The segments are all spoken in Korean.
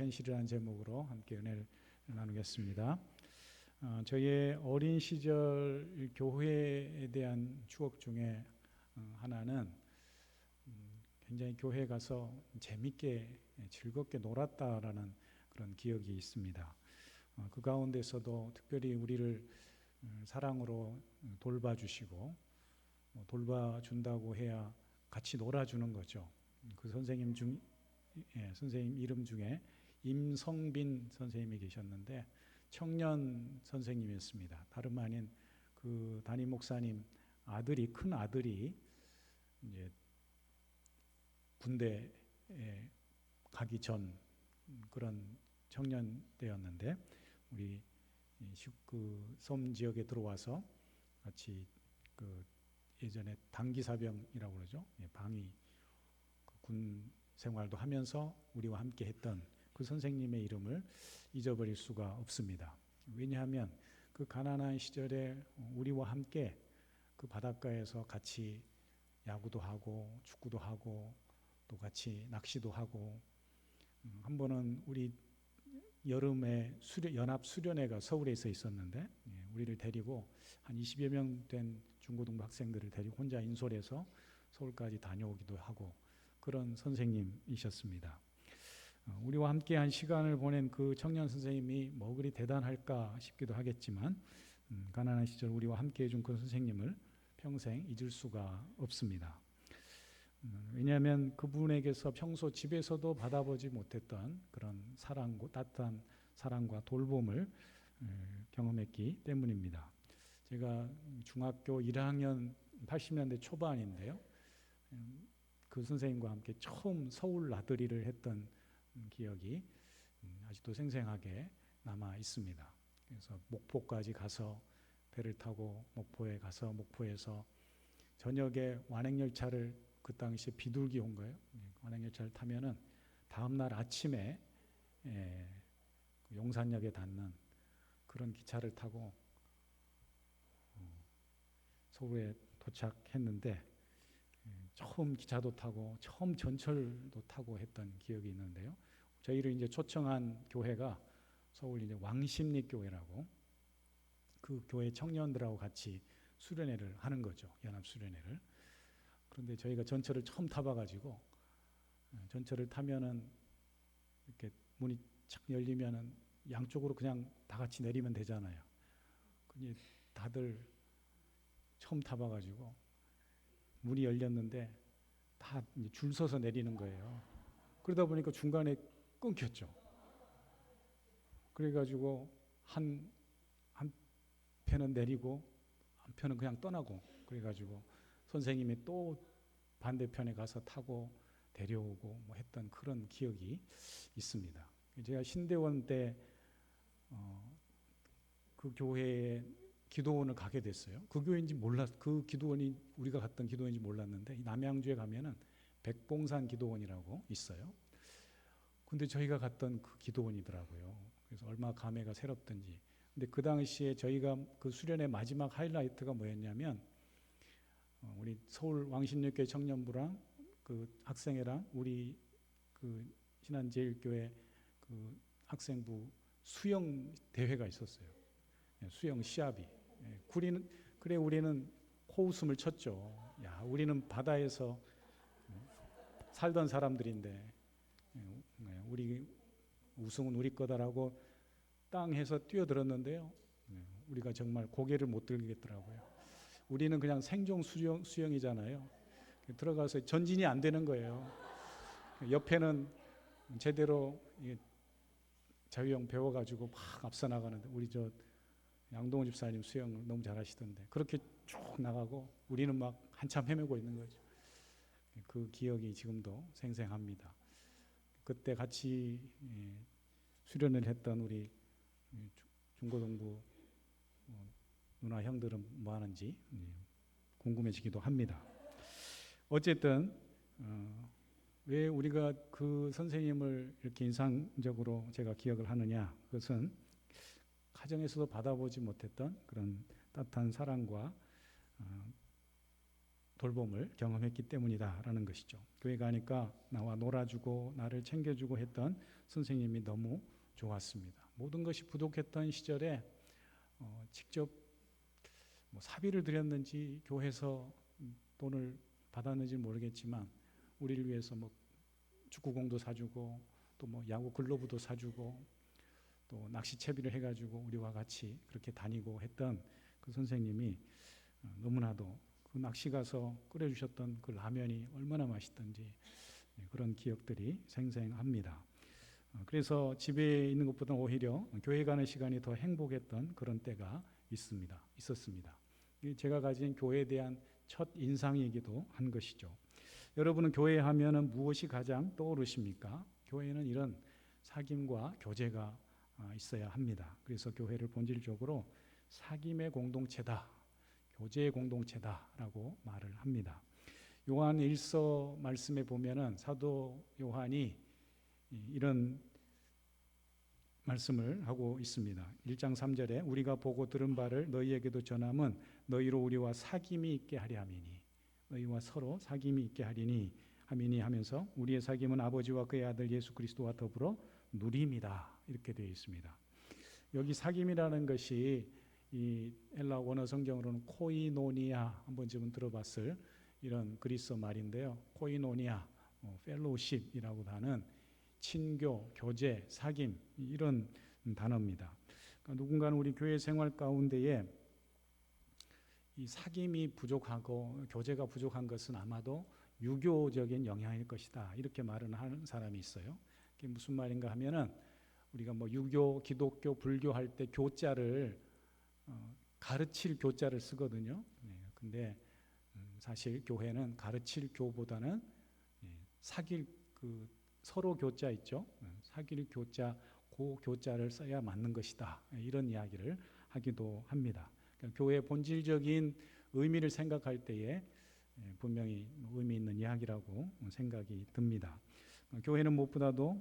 현실이라는 제목으로 함께 은혜를 나누겠습니다. 저희의 어린 시절 교회에 대한 추억 중에 하나는 굉장히 교회에 가서 재밌게 즐겁게 놀았다라는 그런 기억이 있습니다. 그 가운데서도 특별히 우리를 사랑으로 돌봐주시고 돌봐준다고 해야 같이 놀아주는 거죠. 그 선생님 이름 중에 임성빈 선생님이 계셨는데 청년 선생님이었습니다. 다름 아닌 그 담임 목사님 큰 아들이 이제 군대에 가기 전 그런 청년 때였는데 우리 섬 지역에 들어와서 같이 그 예전에 단기사병이라고 그러죠. 방위 군 생활도 하면서 우리와 함께 했던 그 선생님의 이름을 잊어버릴 수가 없습니다. 왜냐하면 그 가난한 시절에 우리와 함께 그 바닷가에서 같이 야구도 하고 축구도 하고 또 같이 낚시도 하고 한 번은 우리 여름에 연합 수련회가 서울에 있었는데 우리를 데리고 한 20여 명 된 중고등부 학생들을 데리고 혼자 인솔해서 서울까지 다녀오기도 하고 그런 선생님이셨습니다. 우리와 함께 한 시간을 보낸 그 청년 선생님이 뭐 그리 대단할까 싶기도 하겠지만 가난한 시절 우리와 함께 해준 그 선생님을 평생 잊을 수가 없습니다. 왜냐하면 그분에게서 평소 집에서도 받아보지 못했던 그런 따뜻한 사랑과 돌봄을 경험했기 때문입니다. 제가 중학교 1학년 80년대 초반인데요. 그 선생님과 함께 처음 서울 나들이를 했던 기억이 아직도 생생하게 남아 있습니다. 그래서 목포까지 가서 배를 타고 목포에 가서 목포에서 저녁에 완행열차를 그 당시에 비둘기 온 거예요. 완행열차를 타면은 다음 날 아침에 용산역에 닿는 그런 기차를 타고 서울에 도착했는데 처음 기차도 타고 처음 전철도 타고 했던 기억이 있는데요. 저희를 이제 초청한 교회가 서울 이제 왕십리 교회라고 그 교회 청년들하고 같이 수련회를 하는 거죠. 연합 수련회를. 그런데 저희가 전철을 처음 타봐가지고 전철을 타면은 이렇게 문이 착 열리면은 양쪽으로 그냥 다 같이 내리면 되잖아요. 근데 다들 처음 타봐가지고 문이 열렸는데 다 줄 서서 내리는 거예요. 그러다 보니까 중간에 끊겼죠. 그래가지고 한 편은 내리고 한 편은 그냥 떠나고 그래가지고 선생님이 또 반대편에 가서 타고 데려오고 뭐 했던 그런 기억이 있습니다. 제가 신대원 때 그 교회에 기도원을 가게 됐어요. 그 기도원이 우리가 갔던 기도원인지 몰랐는데 남양주에 가면은 백봉산 기도원이라고 있어요. 근데 저희가 갔던 그 기도원이더라고요. 그래서 얼마나 감회가 새롭던지. 근데 그 당시에 저희가 그 수련의 마지막 하이라이트가 뭐였냐면 우리 서울 왕십리교회 청년부랑 그 학생회랑 우리 그 신한제일교회 그 학생부 수영 대회가 있었어요. 수영 시합이. 우리는 호웃음을 쳤죠. 야, 우리는 바다에서 살던 사람들인데 우리 우승은 우리 거다라고 땅에서 뛰어들었는데요. 우리가 정말 고개를 못 들겠더라고요. 우리는 그냥 생존 수영이잖아요. 들어가서 전진이 안 되는 거예요. 옆에는 제대로 자유형 배워가지고 막 앞서 나가는데 우리 양동훈 집사님 수영 너무 잘하시던데 그렇게 쭉 나가고 우리는 막 한참 헤매고 있는 거죠. 그 기억이 지금도 생생합니다. 그때 같이 수련을 했던 우리 중고등부 누나 형들은 뭐 하는지 궁금해지기도 합니다. 어쨌든 왜 우리가 그 선생님을 이렇게 인상적으로 제가 기억을 하느냐, 그것은 가정에서도 받아보지 못했던 그런 따뜻한 사랑과 돌봄을 경험했기 때문이다라는 것이죠. 교회 가니까 나와 놀아주고 나를 챙겨주고 했던 선생님이 너무 좋았습니다. 모든 것이 부족했던 시절에 직접 사비를 드렸는지 교회에서 돈을 받았는지 모르겠지만 우리를 위해서 축구공도 사주고 또 야구 글러브도 사주고 또 낚시채비를 해가지고 우리와 같이 그렇게 다니고 했던 그 선생님이 너무나도 그 낚시 가서 끓여주셨던 그 라면이 얼마나 맛있던지 그런 기억들이 생생합니다. 그래서 집에 있는 것보다 오히려 교회 가는 시간이 더 행복했던 그런 때가 있었습니다. 제가 가진 교회에 대한 첫 인상이기도 한 것이죠. 여러분은 교회 하면은 무엇이 가장 떠오르십니까? 교회는 이런 사귐과 교제가 있어야 합니다. 그래서 교회를 본질적으로 사귐의 공동체다, 교제의 공동체다라고 말을 합니다. 요한 1서 말씀에 보면은 사도 요한이 이런 말씀을 하고 있습니다. 1장 3절에 우리가 보고 들은 바를 너희에게도 전함은 너희로 우리와 사귐이 있게 하려 함이니, 너희와 서로 사귐이 있게 하리니 하면서 우리의 사귐은 아버지와 그의 아들 예수 그리스도와 더불어 누림이다, 이렇게 되어 있습니다. 여기 사귐이라는 것이 이 헬라 원어 성경으로는 코이노니아, 한 번쯤은 들어봤을 이런 그리스어 말인데요. 코이노니아, 펠로우십이라고 하는 친교, 교제, 사귐, 이런 단어입니다. 그러니까 누군가는 우리 교회 생활 가운데에 이 사귐이 부족하고 교제가 부족한 것은 아마도 유교적인 영향일 것이다, 이렇게 말을 하는 사람이 있어요. 그게 무슨 말인가 하면은 우리가 유교, 기독교, 불교 할 때 교자를 가르칠 교자를 쓰거든요. 근데 사실 교회는 가르칠 교보다는 사귈 서로 교자 있죠. 사귈 교자, 그 교자를 써야 맞는 것이다, 이런 이야기를 하기도 합니다. 그러니까 교회의 본질적인 의미를 생각할 때에 분명히 의미 있는 이야기라고 생각이 듭니다. 교회는 무엇보다도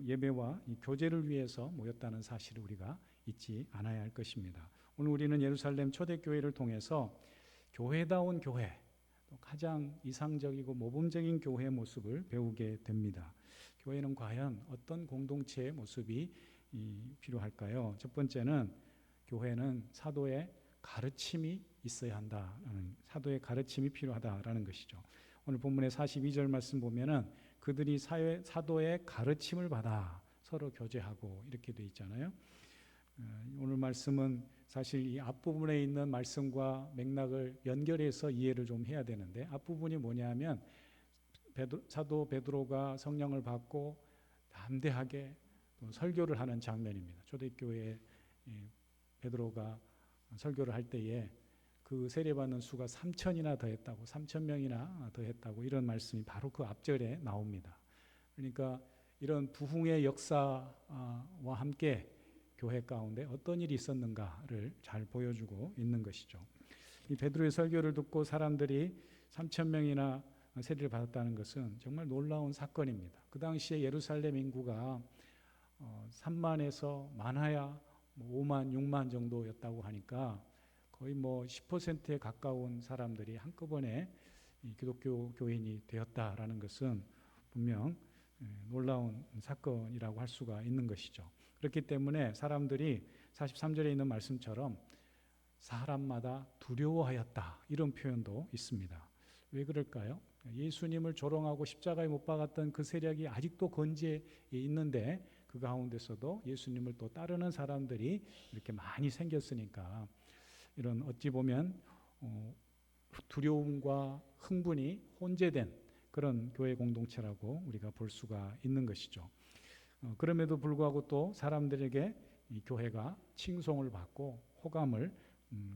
예배와 이 교제를 위해서 모였다는 사실을 우리가 잊지 않아야 할 것입니다. 오늘 우리는 예루살렘 초대교회를 통해서 교회다운 교회, 또 가장 이상적이고 모범적인 교회의 모습을 배우게 됩니다. 교회는 과연 어떤 공동체의 모습이 필요할까요? 첫 번째는 교회는 사도의 가르침이 있어야 한다라는, 사도의 가르침이 필요하다라는 것이죠. 오늘 본문의 42절 말씀 보면은 그들이 사도의 가르침을 받아 서로 교제하고, 이렇게 돼 있잖아요. 오늘 말씀은 사실 이 앞부분에 있는 말씀과 맥락을 연결해서 이해를 좀 해야 되는데, 앞부분이 뭐냐면 사도 베드로가 성령을 받고 담대하게 설교를 하는 장면입니다. 초대교회에 베드로가 설교를 할 때에 그 세례받는 수가 3,000이나 더했다고, 3,000명이나 더했다고, 이런 말씀이 바로 그 앞절에 나옵니다. 그러니까 이런 부흥의 역사와 함께 교회 가운데 어떤 일이 있었는가를 잘 보여주고 있는 것이죠. 이 베드로의 설교를 듣고 사람들이 3,000명이나 세례를 받았다는 것은 정말 놀라운 사건입니다. 그 당시에 예루살렘 인구가 3만에서 많아야 5만, 6만 정도였다고 하니까 거의 10%에 가까운 사람들이 한꺼번에 기독교 교인이 되었다라는 것은 분명 놀라운 사건이라고 할 수가 있는 것이죠. 그렇기 때문에 사람들이 43절에 있는 말씀처럼 사람마다 두려워하였다, 이런 표현도 있습니다. 왜 그럴까요? 예수님을 조롱하고 십자가에 못 박았던 그 세력이 아직도 건재해 있는데 그 가운데서도 예수님을 또 따르는 사람들이 이렇게 많이 생겼으니까 이런 어찌 보면 두려움과 흥분이 혼재된 그런 교회 공동체라고 우리가 볼 수가 있는 것이죠. 그럼에도 불구하고 또 사람들에게 이 교회가 칭송을 받고 호감을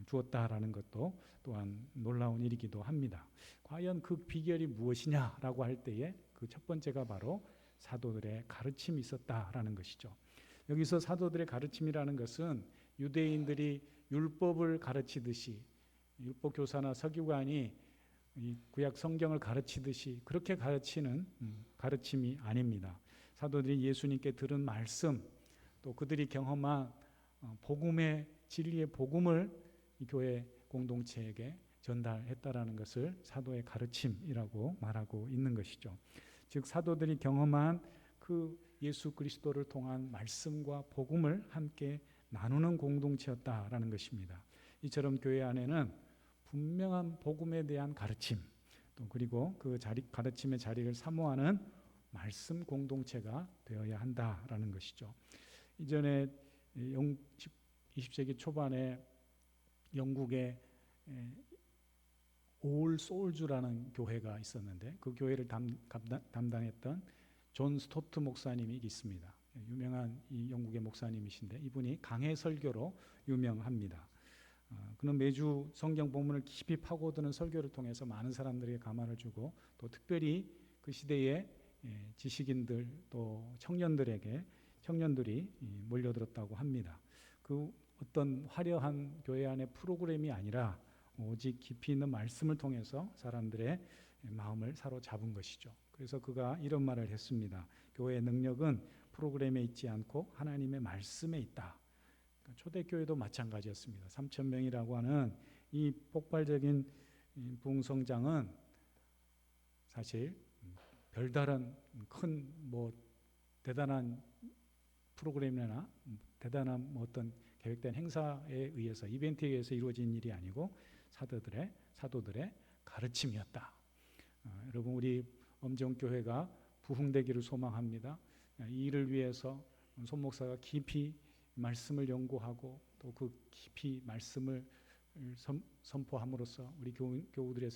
주었다라는 것도 또한 놀라운 일이기도 합니다. 과연 그 비결이 무엇이냐라고 할 때에 그 첫 번째가 바로 사도들의 가르침이 있었다라는 것이죠. 여기서 사도들의 가르침이라는 것은 유대인들이 율법을 가르치듯이, 율법 교사나 서기관이 이 구약 성경을 가르치듯이 그렇게 가르치는 가르침이 아닙니다. 사도들이 예수님께 들은 말씀, 또 그들이 경험한 복음의 진리의 복음을 이 교회 공동체에게 전달했다라는 것을 사도의 가르침이라고 말하고 있는 것이죠. 즉 사도들이 경험한 그 예수 그리스도를 통한 말씀과 복음을 함께 나누는 공동체였다라는 것입니다. 이처럼 교회 안에는 분명한 복음에 대한 가르침, 또 그리고 그 가르침의 자리를 사모하는 말씀 공동체가 되어야 한다라는 것이죠. 이전에 20세기 초반에 영국의 올 소울즈라는 교회가 있었는데 그 교회를 담당했던 존 스토트 목사님이 있습니다. 유명한 이 영국의 목사님이신데 이분이 강해 설교로 유명합니다. 그는 매주 성경 본문을 깊이 파고드는 설교를 통해서 많은 사람들에게 감화를 주고 또 특별히 그 시대의 지식인들 또 청년들이 몰려들었다고 합니다. 그 어떤 화려한 교회 안의 프로그램이 아니라 오직 깊이 있는 말씀을 통해서 사람들의 마음을 사로잡은 것이죠. 그래서 그가 이런 말을 했습니다. 교회의 능력은 프로그램에 있지 않고 하나님의 말씀에 있다. 초대교회도 마찬가지였습니다. 3,000명이라고 하는 이 폭발적인 부흥성장은 사실 별다른 큰 대단한 프로그램이나 대단한 어떤 계획된 행사에 의해서 이벤트에 의해서 이루어진 일이 아니고 사도들의 가르침이었다. 여러분 우리 엄정교회가 부흥되기를 소망합니다. 이 일을 위해서 손 목사가 깊이 말씀을 연구하고 또 그 깊이 말씀을 선포함으로써 우리 교우들의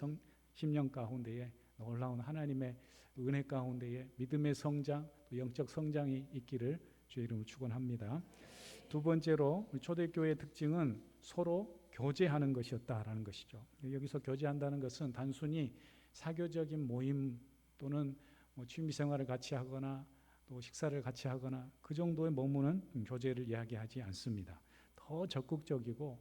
심령 가운데에 놀라운 하나님의 은혜 가운데에 믿음의 성장, 또 영적 성장이 있기를 주의 이름으로 축원합니다. 두 번째로 우리 초대교회의 특징은 서로 교제하는 것이었다라는 것이죠. 여기서 교제한다는 것은 단순히 사교적인 모임 또는 취미생활을 같이 하거나 또 식사를 같이 하거나 그 정도에 머무는 교제를 이야기하지 않습니다. 더 적극적이고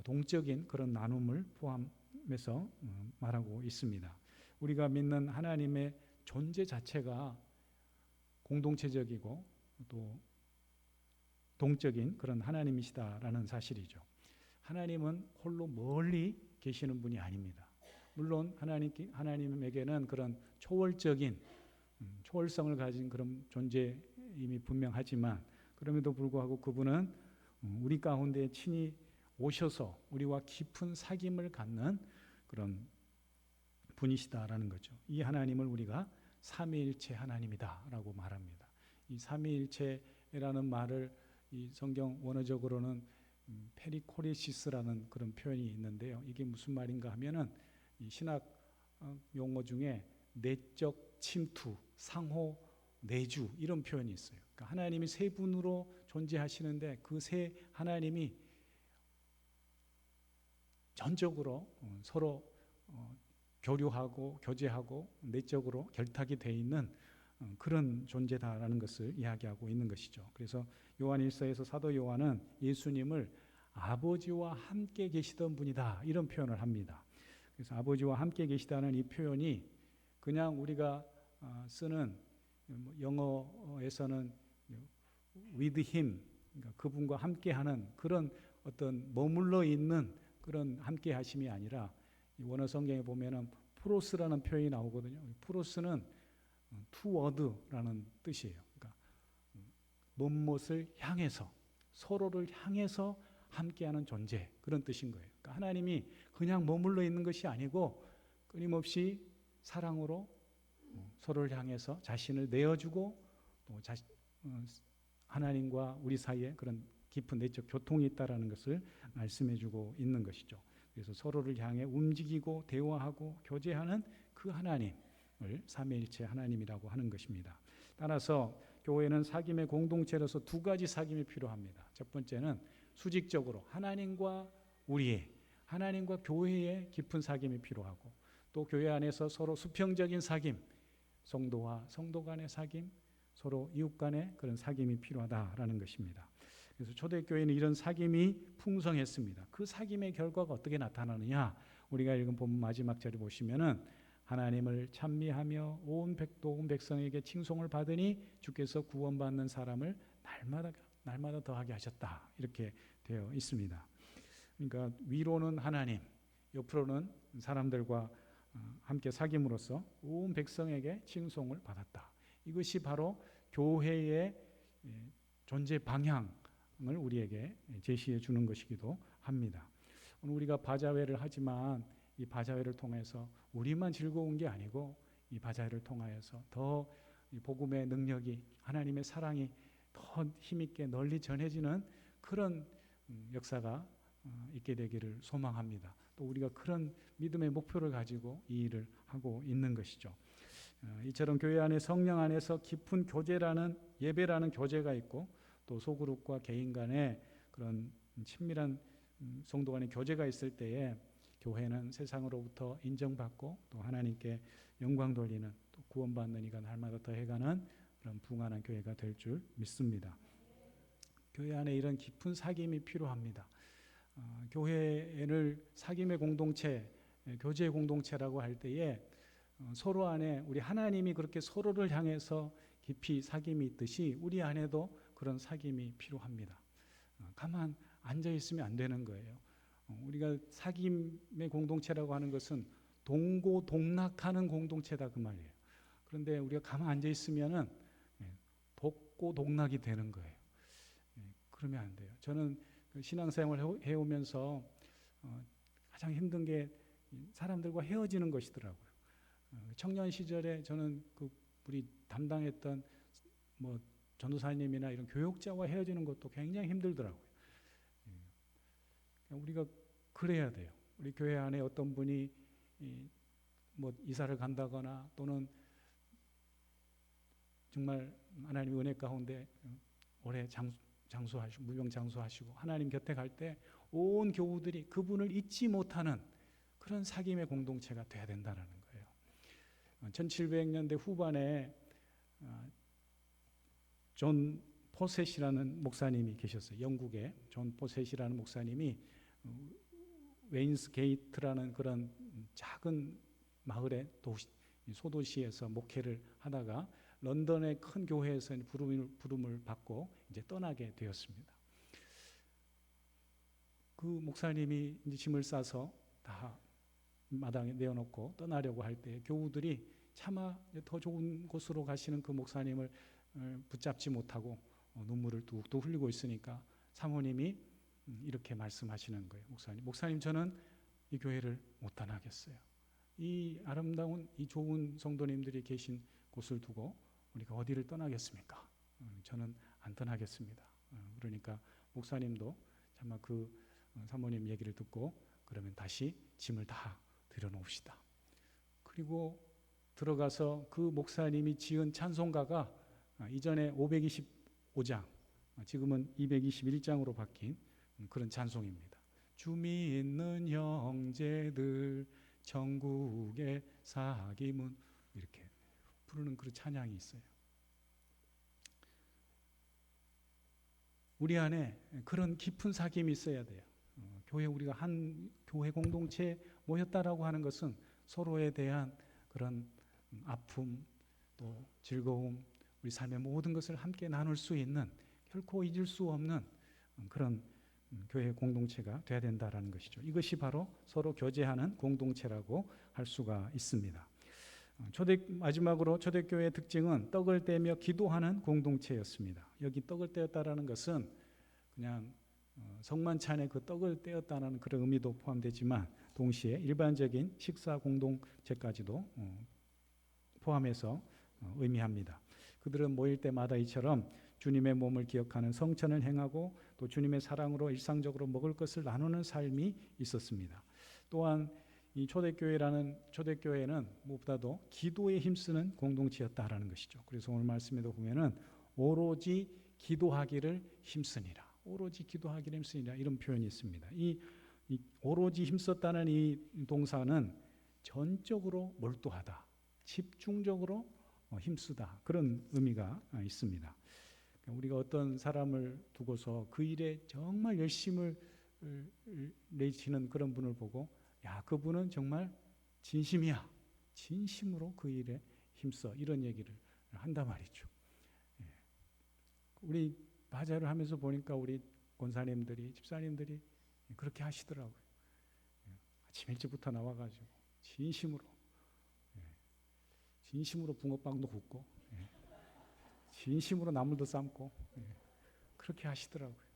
동적인 그런 나눔을 포함해서 말하고 있습니다. 우리가 믿는 하나님의 존재 자체가 공동체적이고 또 동적인 그런 하나님이시다라는 사실이죠. 하나님은 홀로 멀리 계시는 분이 아닙니다. 물론 하나님에게는 그런 초월적인 초월성을 가진 그런 존재임이 분명하지만 그럼에도 불구하고 그분은 우리 가운데 친히 오셔서 우리와 깊은 사귐을 갖는 그런 분이시다라는 거죠. 이 하나님을 우리가 삼위일체 하나님이다라고 말합니다. 이 삼위일체라는 말을 이 성경 원어적으로는 페리코레시스라는 그런 표현이 있는데요. 이게 무슨 말인가 하면은 이 신학 용어 중에 내적 침투, 상호 내주 이런 표현이 있어요. 그러니까 하나님이 세 분으로 존재하시는데 그 세 하나님이 전적으로 서로 교류하고 교제하고 내적으로 결탁이 되어 있는 그런 존재다라는 것을 이야기하고 있는 것이죠. 그래서 요한 1서에서 사도 요한은 예수님을 아버지와 함께 계시던 분이다 이런 표현을 합니다. 그래서 아버지와 함께 계시다는 이 표현이 그냥 우리가 쓰는 영어에서는 with him, 그러니까 그분과 함께하는 그런 어떤 머물러 있는 그런 함께하심이 아니라 원어 성경에 보면은 프로스라는 표현이 나오거든요. 프로스는 투워드라는 뜻이에요. 그러니까 무엇을 향해서 서로를 향해서 함께하는 존재 그런 뜻인 거예요. 그러니까 하나님이 그냥 머물러 있는 것이 아니고 끊임없이 사랑으로 서로를 향해서 자신을 내어주고 또 하나님과 우리 사이에 그런 깊은 내적 교통이 있다라는 것을 말씀해주고 있는 것이죠. 그래서 서로를 향해 움직이고 대화하고 교제하는 그 하나님을 삼위일체 하나님이라고 하는 것입니다. 따라서 교회는 사귐의 공동체로서 두 가지 사귐이 필요합니다. 첫 번째는 수직적으로 하나님과 하나님과 교회의 깊은 사귐이 필요하고 또 교회 안에서 서로 수평적인 사귐, 성도와 성도 간의 사귐, 서로 이웃 간의 그런 사귐이 필요하다라는 것입니다. 그래서 초대교회는 이런 사귐이 풍성했습니다. 그 사귐의 결과가 어떻게 나타나느냐? 우리가 읽은 본문 마지막 절에 보시면은 하나님을 찬미하며 온 백성에게 칭송을 받으니 주께서 구원받는 사람을 날마다 더하게 하셨다. 이렇게 되어 있습니다. 그러니까 위로는 하나님, 옆으로는 사람들과 함께 사귐으로써 온 백성에게 칭송을 받았다. 이것이 바로 교회의 존재 방향을 우리에게 제시해 주는 것이기도 합니다. 오늘 우리가 바자회를 하지만 이 바자회를 통해서 우리만 즐거운 게 아니고 이 바자회를 통하여서 더 복음의 능력이, 하나님의 사랑이 더 힘있게 널리 전해지는 그런 역사가 있게 되기를 소망합니다. 또 우리가 그런 믿음의 목표를 가지고 이 일을 하고 있는 것이죠. 이처럼 교회 안에 성령 안에서 깊은 교제라는, 예배라는 교제가 있고, 또 소그룹과 개인 간의 그런 친밀한 성도 간의 교제가 있을 때에 교회는 세상으로부터 인정받고 또 하나님께 영광 돌리는, 또 구원받는 이가 날마다 더해가는 그런 부흥하는 교회가 될 줄 믿습니다. 교회 안에 이런 깊은 사귐이 필요합니다. 교회를 사귐의 공동체, 교제의 공동체라고 할 때에 서로 안에 우리 하나님이 그렇게 서로를 향해서 깊이 사귐이 있듯이 우리 안에도 그런 사귐이 필요합니다. 가만 앉아 있으면 안 되는 거예요. 우리가 사귐의 공동체라고 하는 것은 동고동락하는 공동체다 그 말이에요. 그런데 우리가 가만 앉아 있으면은 독고동락이 되는 거예요. 그러면 안 돼요. 저는 신앙생활을 해오면서 가장 힘든 게 사람들과 헤어지는 것이더라고요. 청년 시절에 저는 우리 담당했던 전도사님이나 이런 교육자와 헤어지는 것도 굉장히 힘들더라고요. 우리가 그래야 돼요. 우리 교회 안에 어떤 분이 이사를 간다거나 또는 정말 하나님의 은혜 가운데 오래 장수하시고 무병 장수하시고 하나님 곁에 갈 때 온 교우들이 그분을 잊지 못하는 그런 사귐의 공동체가 돼야 된다는 거예요. 1700년대 후반에 존 포셋이라는 목사님이 계셨어요. 영국에 존 포셋이라는 목사님이 웨인스 게이트라는 그런 작은 마을의 소도시에서 목회를 하다가 런던의 큰 교회에서 부름을 받고 이제 떠나게 되었습니다. 그 목사님이 이제 짐을 싸서 다 마당에 내어놓고 떠나려고 할 때 교우들이 차마 더 좋은 곳으로 가시는 그 목사님을 붙잡지 못하고 눈물을 뚝뚝 흘리고 있으니까 사모님이 이렇게 말씀하시는 거예요. 목사님 저는 이 교회를 못 떠나겠어요. 이 아름다운 이 좋은 성도님들이 계신 곳을 두고 우리가 어디를 떠나겠습니까? 저는 안 떠나겠습니다. 그러니까 목사님도 차마 그 사모님 얘기를 듣고 그러면 다시 짐을 다 들여놓읍시다. 그리고 들어가서 그 목사님이 지은 찬송가가 이전에 525장, 지금은 221장으로 바뀐 그런 찬송입니다. 주 믿는 형제들 천국의 사귐은, 이렇게 부르는 그런 찬양이 있어요. 우리 안에 그런 깊은 사귐이 있어야 돼요. 우리가 한 교회 공동체에 모였다라고 하는 것은 서로에 대한 그런 아픔 또 즐거움, 우리 삶의 모든 것을 함께 나눌 수 있는, 결코 잊을 수 없는 그런 교회 공동체가 돼야 된다라는 것이죠. 이것이 바로 서로 교제하는 공동체라고 할 수가 있습니다. 마지막으로 초대교회의 특징은 떡을 떼며 기도하는 공동체였습니다. 여기 떡을 떼었다라는 것은 그냥 성만찬에 그 떡을 떼었다는 그런 의미도 포함되지만 동시에 일반적인 식사 공동체까지도 포함해서 의미합니다. 그들은 모일 때마다 이처럼 주님의 몸을 기억하는 성찬을 행하고 또 주님의 사랑으로 일상적으로 먹을 것을 나누는 삶이 있었습니다. 또한 이 초대교회는 무엇보다도 기도에 힘쓰는 공동체였다라는 것이죠. 그래서 오늘 말씀에도 보면은 오로지 기도하기를 힘쓰니라. 오로지 기도하기를 힘쓰니라, 이런 표현이 있습니다. 이 오로지 힘썼다는 이 동사는 전적으로 몰두하다, 집중적으로 힘쓰다, 그런 의미가 있습니다. 우리가 어떤 사람을 두고서 그 일에 정말 열심을 내시는 그런 분을 보고 야, 그분은 정말 진심이야, 진심으로 그 일에 힘써, 이런 얘기를 한단 말이죠. 우리 바자를 하면서 보니까 우리 권사님들이, 집사님들이 그렇게 하시더라고요. 아침 일찍부터 나와가지고 진심으로 붕어빵도 굽고 진심으로 나물도 삶고 그렇게 하시더라고요.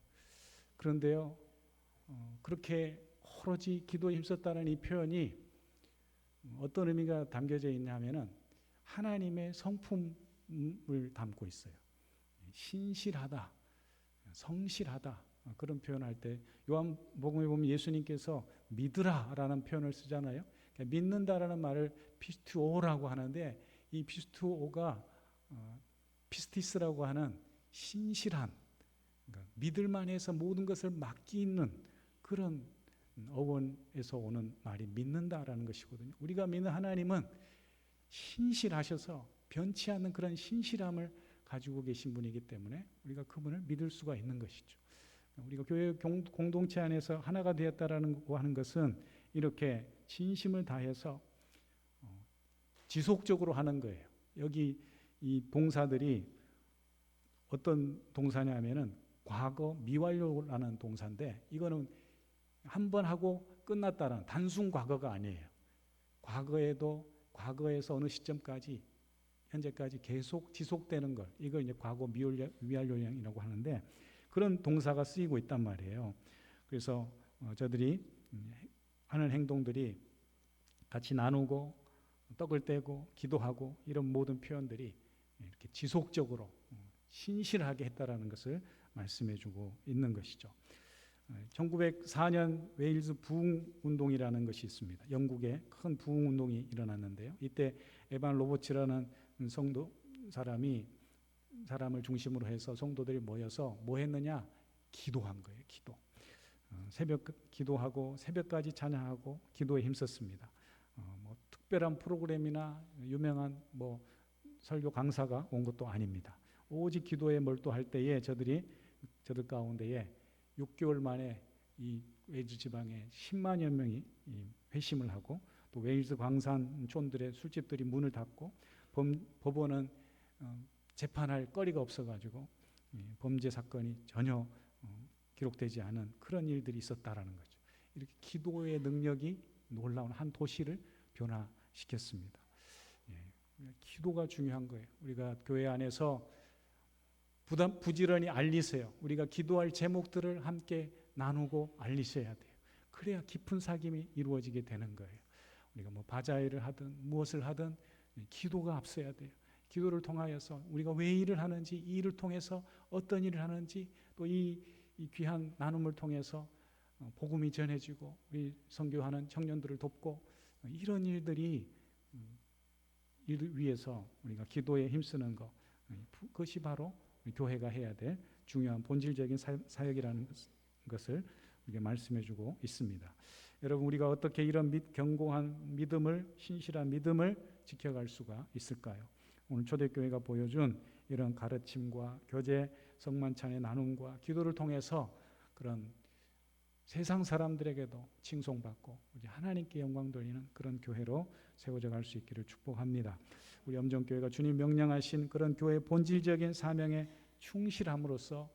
그런데요, 그렇게 오로지 기도에 힘썼다는 이 표현이 어떤 의미가 담겨져 있냐면은 하나님의 성품을 담고 있어요. 신실하다, 성실하다, 그런 표현할 때 요한복음에 보면 예수님께서 믿으라라는 표현을 쓰잖아요. 그러니까 믿는다라는 말을 피스투오라고 하는데, 이 피스투오가 피스티스라고 하는 신실한, 그러니까 믿을만해서 모든 것을 맡기는 그런 어원에서 오는 말이 믿는다라는 것이거든요. 우리가 믿는 하나님은 신실하셔서 변치 않는 그런 신실함을 가지고 계신 분이기 때문에 우리가 그분을 믿을 수가 있는 것이죠. 우리가 교회 공동체 안에서 하나가 되었다라는 거 하는 것은 이렇게 진심을 다해서 지속적으로 하는 거예요. 여기 이 동사들이 어떤 동사냐면은 과거 미완료라는 동사인데, 이거는 한 번 하고 끝났다는 단순 과거가 아니에요. 과거에서 어느 시점까지 현재까지 계속 지속되는 걸, 이걸 이제 과거 미완료형이라고 하는데, 그런 동사가 쓰이고 있단 말이에요. 그래서 저들이 하는 행동들이 같이 나누고 떡을 떼고 기도하고 이런 모든 표현들이 이렇게 지속적으로 신실하게 했다라는 것을 말씀해주고 있는 것이죠. 1904년 웨일즈 부흥운동이라는 것이 있습니다. 영국에 큰 부흥운동이 일어났는데요. 이때 에반 로버츠라는 사람을 중심으로 해서 성도들이 모여서 뭐 했느냐? 기도한 거예요. 새벽 기도하고 새벽까지 찬양하고 기도에 힘썼습니다. 특별한 프로그램이나 유명한 설교 강사가 온 것도 아닙니다. 오직 기도에 몰두할 때에 저들 가운데에 6개월 만에 이 웨일즈 지방에 10만여 명이 회심을 하고, 또 웨일즈 광산촌들의 술집들이 문을 닫고 법원은 재판할 거리가 없어가지고 범죄 사건이 전혀 기록되지 않은 그런 일들이 있었다라는 거죠. 이렇게 기도의 능력이 놀라운 한 도시를 변화시켰습니다. 기도가 중요한 거예요. 우리가 교회 안에서 부지런히 알리세요. 우리가 기도할 제목들을 함께 나누고 알리셔야 돼요. 그래야 깊은 사귐이 이루어지게 되는 거예요. 우리가 바자회를 하든 무엇을 하든 기도가 앞서야 돼요. 기도를 통하여서 우리가 왜 일을 하는지, 이 일을 통해서 어떤 일을 하는지, 또 이 귀한 나눔을 통해서 복음이 전해지고 우리 선교하는 청년들을 돕고, 이런 일을 위해서 우리가 기도에 힘쓰는 것, 그것이 바로 교회가 해야 될 중요한 본질적인 사역이라는 것을 우리가 말씀해주고 있습니다. 여러분, 우리가 어떻게 이런 견고한 믿음을, 신실한 믿음을 지켜갈 수가 있을까요? 오늘 초대교회가 보여준 이런 가르침과 교제, 성만찬의 나눔과 기도를 통해서 그런 세상 사람들에게도 칭송받고 우리 하나님께 영광 돌리는 그런 교회로 세워져 갈 수 있기를 축복합니다. 우리 엄정교회가 주님 명령하신 그런 교회의 본질적인 사명에 충실함으로써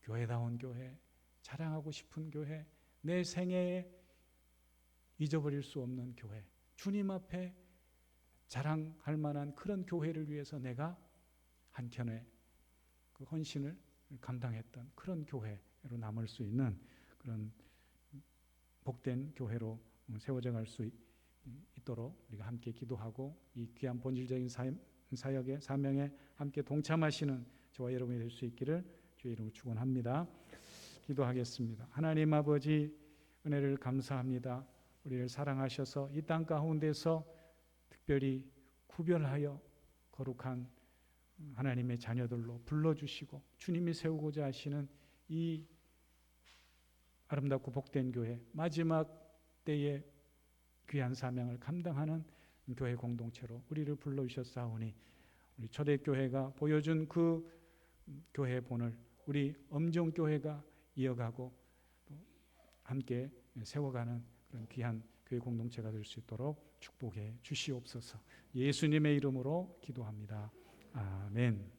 교회다운 교회, 자랑하고 싶은 교회, 내 생애에 잊어버릴 수 없는 교회, 주님 앞에 자랑할 만한 그런 교회를 위해서 내가 한켠에 그 헌신을 감당했던 그런 교회로 남을 수 있는 그런 복된 교회로 세워져 갈 수 있도록 우리가 함께 기도하고 이 귀한 본질적인 사역의 사명에 함께 동참하시는 저와 여러분이 될 수 있기를 주의 이름으로 축원합니다. 기도하겠습니다. 하나님 아버지, 은혜를 감사합니다. 우리를 사랑하셔서 이 땅 가운데서 특별히 구별하여 거룩한 하나님의 자녀들로 불러주시고 주님이 세우고자 하시는 이 아름답고 복된 교회, 마지막 때에 귀한 사명을 감당하는 교회 공동체로 우리를 불러주셨사오니, 우리 초대교회가 보여준 그 교회의 본을 우리 엄정교회가 이어가고 또 함께 세워가는 그런 귀한 교회 공동체가 될 수 있도록 축복해 주시옵소서. 예수님의 이름으로 기도합니다. 아멘.